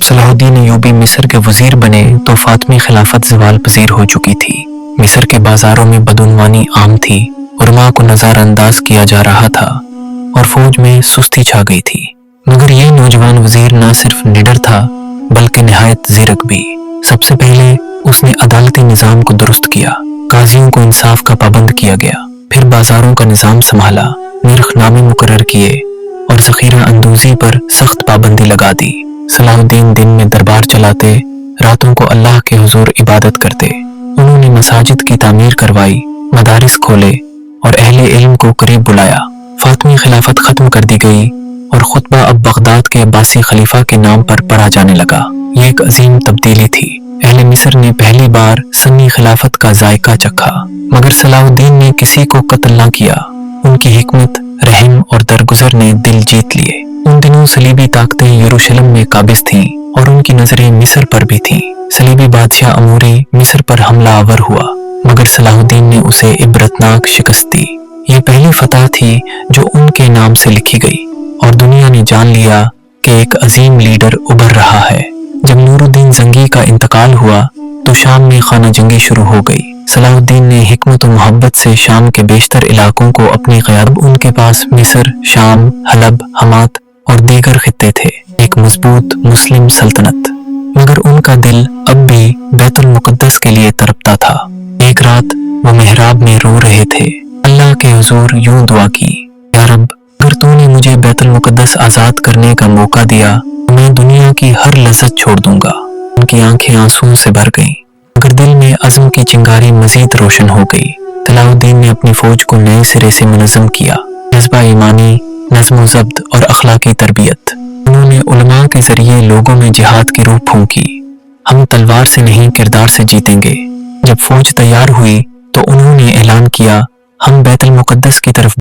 جب صلاح الدین ایوبی مصر کے وزیر بنے تو فاطمی خلافت زوال پذیر ہو چکی تھی۔ مصر کے بازاروں میں بدعنوانی عام تھی، علماء کو نظر انداز کیا جا رہا تھا اور فوج میں سستی چھا گئی تھی۔ مگر یہ نوجوان وزیر نہ صرف نڈر تھا بلکہ نہایت زیرک بھی۔ سب سے پہلے اس نے عدالتی نظام کو درست کیا، قاضیوں کو انصاف کا پابند کیا گیا، پھر بازاروں کا نظام سنبھالا، نرخ نامے مقرر کیے اور ذخیرہ اندوزی پر سخت پابندی لگا دی۔ صلاح الدین دن میں دربار چلاتے، راتوں کو اللہ کے حضور عبادت کرتے۔ انہوں نے مساجد کی تعمیر کروائی، مدارس کھولے اور اہل علم کو قریب بلایا۔ فاطمی خلافت ختم کر دی گئی اور خطبہ اب بغداد کے عباسی خلیفہ کے نام پر پڑھا جانے لگا۔ یہ ایک عظیم تبدیلی تھی۔ اہل مصر نے پہلی بار سنی خلافت کا ذائقہ چکھا، مگر صلاح الدین نے کسی کو قتل نہ کیا۔ ان کی حکمت، رحم اور درگزر نے دل جیت لیے۔ ان دنوں صلیبی طاقتیں یروشلم میں قابض تھیں اور ان کی نظریں مصر پر بھی تھیں۔ صلیبی بادشاہ اموری مصر پر حملہ آور ہوا، مگر صلاح الدین نے اسے عبرتناک شکست دی۔ یہ پہلی فتح تھی جو ان کے نام سے لکھی گئی اور دنیا نے جان لیا کہ ایک عظیم لیڈر ابھر رہا ہے۔ جب نور الدین زنگی کا انتقال ہوا تو شام میں خانہ جنگی شروع ہو گئی۔ صلاح الدین نے حکمت و محبت سے شام کے بیشتر علاقوں کو اپنی قیادت۔ ان کے پاس مصر، شام، حلب، حمات اور دیگر خطے تھے، ایک مضبوط مسلم سلطنت۔ مگر ان کا دل اب بھی بیت المقدس کے لیے تڑپتا تھا۔ ایک رات وہ محراب میں رو رہے تھے، اللہ کے حضور یوں دعا کی، یا رب، اگر تو نے مجھے بیت المقدس آزاد کرنے کا موقع دیا تو میں دنیا کی ہر لذت چھوڑ دوں گا۔ ان کی آنکھیں آنسوں سے بھر گئیں، مگر دل میں عزم کی چنگاری مزید روشن ہو گئی۔ صلاح الدین نے اپنی فوج کو نئے سرے سے منظم کیا، جذبہ ایمانی، نظم و ضبط اور اخلاقی تربیت۔ انہوں نے علماء کے ذریعے لوگوں میں جہاد کی روح پھونکی۔ ہم تلوار سے نہیں کردار سے جیتیں گے۔ جب فوج تیار ہوئی تو انہوں نے اعلان کیا، ہم بیت المقدس کی طرف